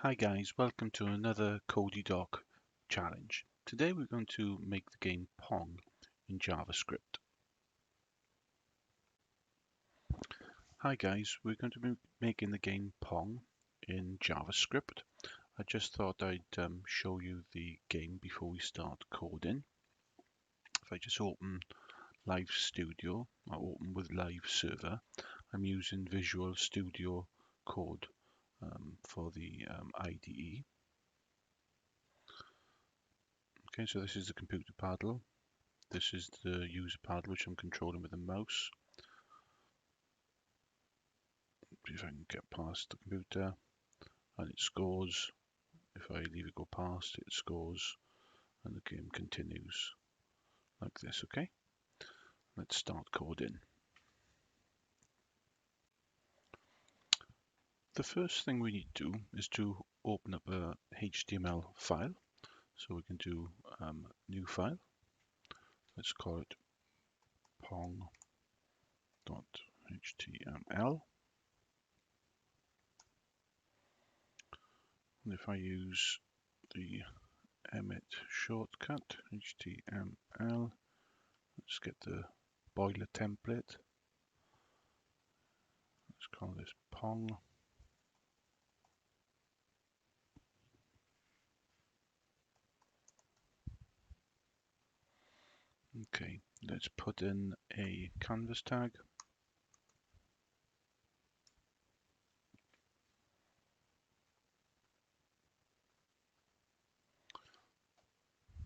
Hi guys, welcome to another CodyDoc challenge. Today we're going to make the game Pong in JavaScript. Hi guys, we're going to be making the game Pong in JavaScript. I just thought I'd show you the game before we start coding. If I just open Live Studio, I open with Live Server. I'm using Visual Studio Code for the IDE. Okay, so this is the computer paddle. This is the user paddle which I'm controlling with the mouse. See if I can get past the computer, and it scores. If I leave it go past, it scores, and the game continues like this. Okay, let's start coding. The first thing we need to do is to open up a HTML file. So we can do new file. Let's call it pong.html. And if I use the emit shortcut, HTML, let's get the boiler template. Let's call this Pong. Okay, let's put in a canvas tag.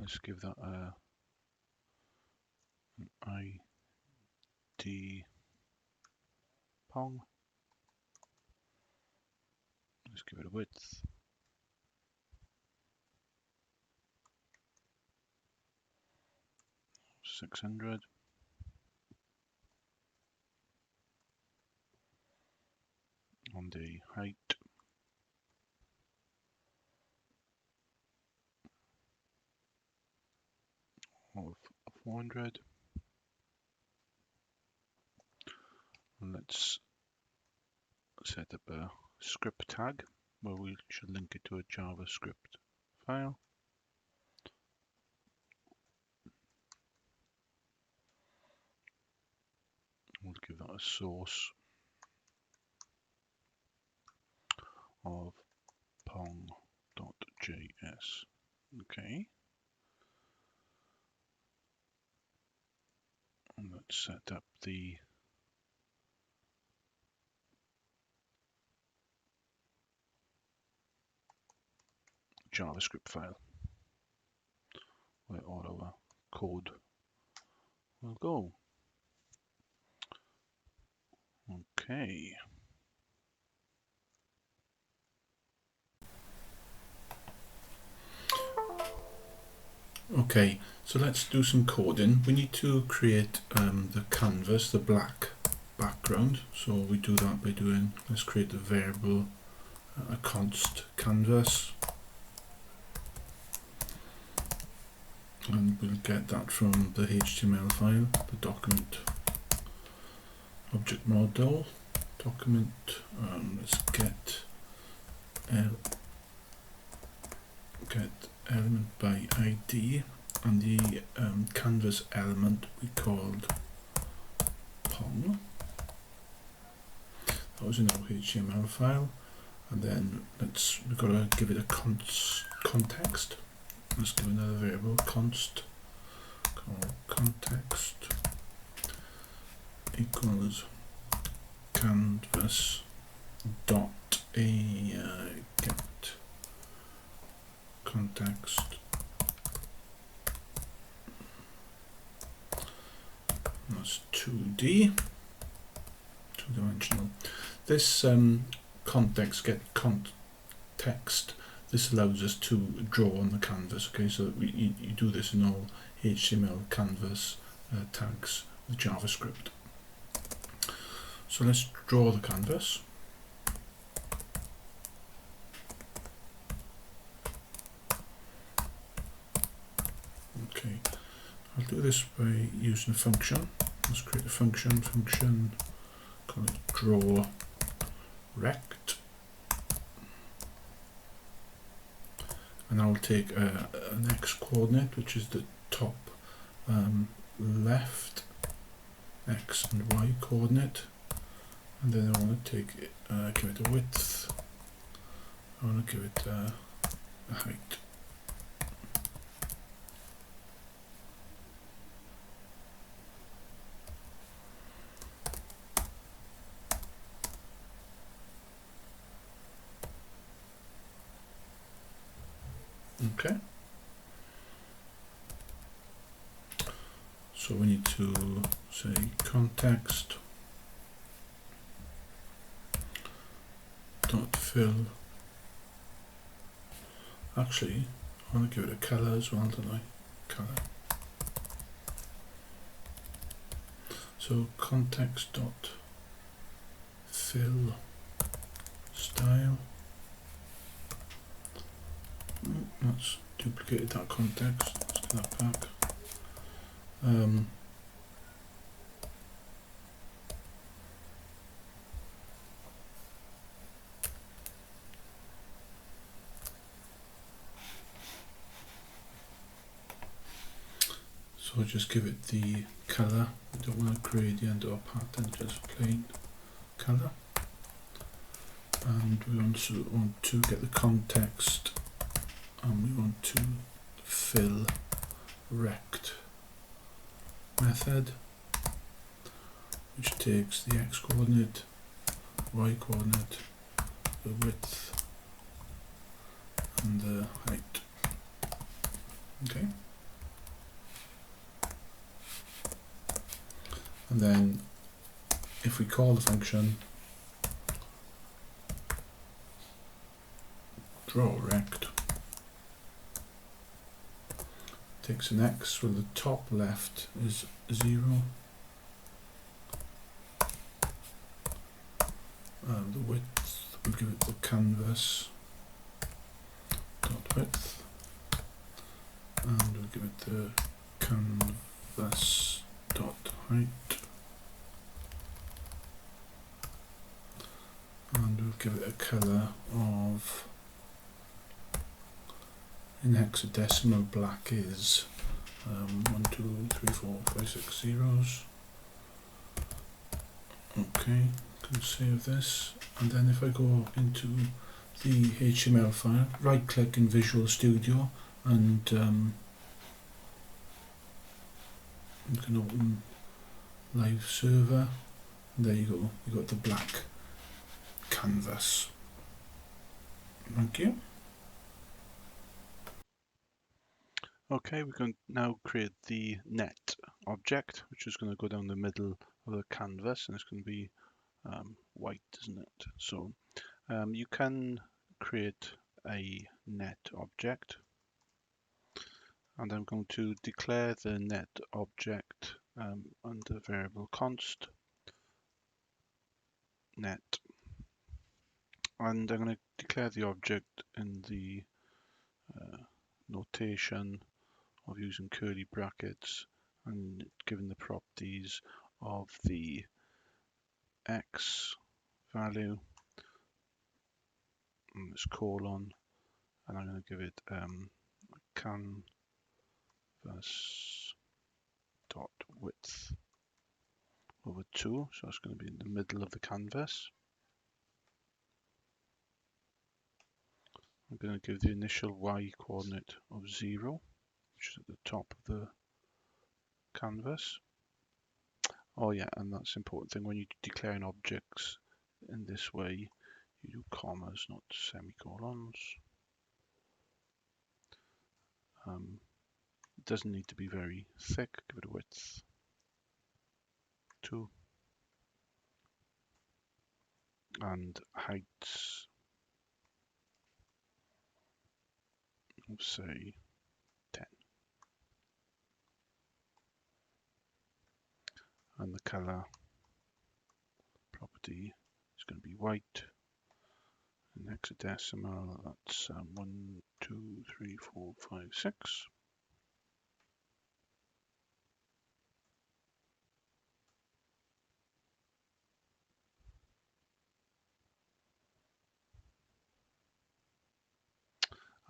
Let's give that an ID Pong. Let's give it a width. $600. On the height, of 400. And let's set up a script tag where we should link it to a JavaScript file. We'll give that a source of pong.js. Okay. And let's set up the JavaScript file where all our code will go. Okay. Okay, so let's do some coding. We need to create the canvas, the black background. So we do that by doing, let's create the variable a const canvas. And we'll get that from the HTML file, the document object model document. Let's get element by ID, and the canvas element we called Pong. That was in our HTML file, and then we've got to give it a context. Let's give another variable const called context equals canvas dot get context. That's 2D, two-dimensional. This context get context. This allows us to draw on the canvas. Okay, so you do this in all HTML canvas tags with JavaScript. So let's draw the canvas. Okay, I'll do this by using a function. Let's create a function, call it draw rect. and I'll take an x coordinate, which is the top left x and y coordinate, and then I want to take give it a width, I want to give it a height. Okay, so we need to say context dot fill. Actually, I want to give it a color as well, don't I? Color. So context dot fill style. Let's duplicate that context. Let's get that back. So just give it the color. We don't want a gradient or pattern, just plain color. And we also want to get the context, and we want to fill rect method, which takes the x coordinate, y coordinate, the width, and the height. Okay. And then if we call the function draw rect, takes an x where the top left is 0, and the width, we'll give it the canvas dot width, and we'll give it the canvas dot height, and we'll give it a color of, in hexadecimal, black is 1, 2, 3, 4, 5, 6 zeros. Okay, can save this, and then if I go into the HTML file, right click in Visual Studio, and you can open Live Server, and there you go, you got the black canvas. Thank you. Okay, we can now create the net object, which is going to go down the middle of the canvas, and it's going to be white, isn't it? So you can create a net object, and I'm going to declare the net object under variable const net, and I'm going to declare the object in the notation of using curly brackets and given the properties of the x value and this colon, and I'm going to give it canvas dot width over 2, so it's going to be in the middle of the canvas. I'm going to give the initial y coordinate of 0, which is at the top of the canvas. Oh yeah, and that's the important thing when you're declaring objects in this way, you do commas, not semicolons. It doesn't need to be very thick, give it a width 2, and heights of say 10, and the color property is going to be white. In hexadecimal, that's 1, 2, 3, 4, 5, 6.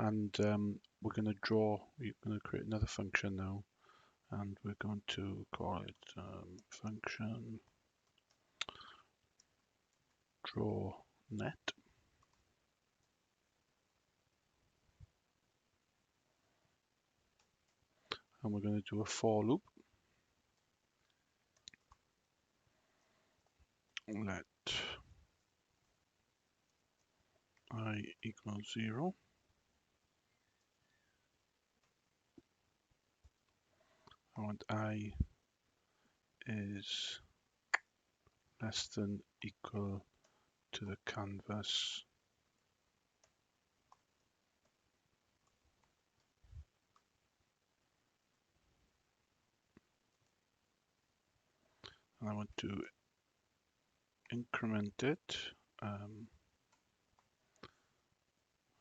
And we're going to create another function now, and we're going to call it function draw net, and we're going to do a for loop. Let I equals 0, and I is less than equal to the canvas and I want to increment it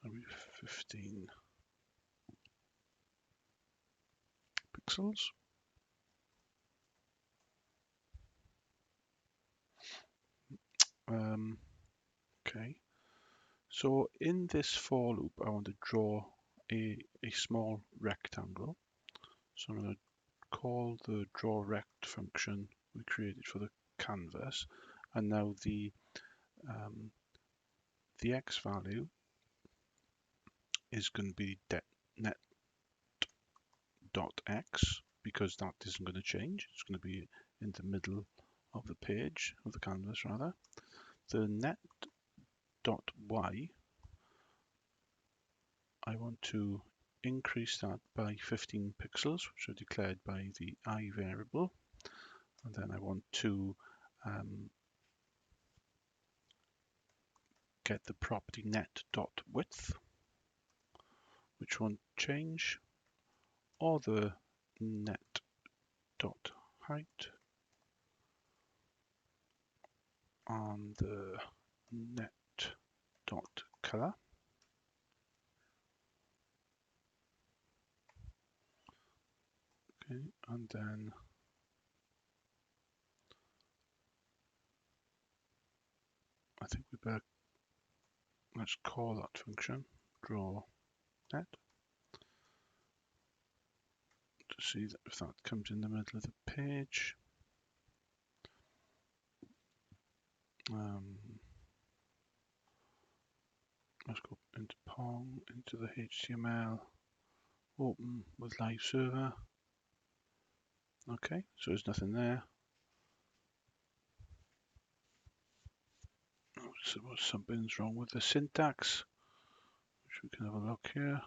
maybe 15 pixels. Okay, so in this for loop I want to draw a small rectangle, so I'm going to call the draw rect function we created for the canvas, and now the x value is going to be net dot x, because that isn't going to change. It's going to be in the middle of the page, of the canvas rather. The net dot y, I want to increase that by 15 pixels, which are declared by the I variable. And then I want to get the property net dot width, which won't change, or the net dot height, and the net dot color. Okay, and then I think we better, let's call that function draw net to see if that comes in the middle of the page. Let's go into Pong, into the HTML, open with live server. Okay, so there's nothing there. So something's wrong with the syntax, which we can have a look here.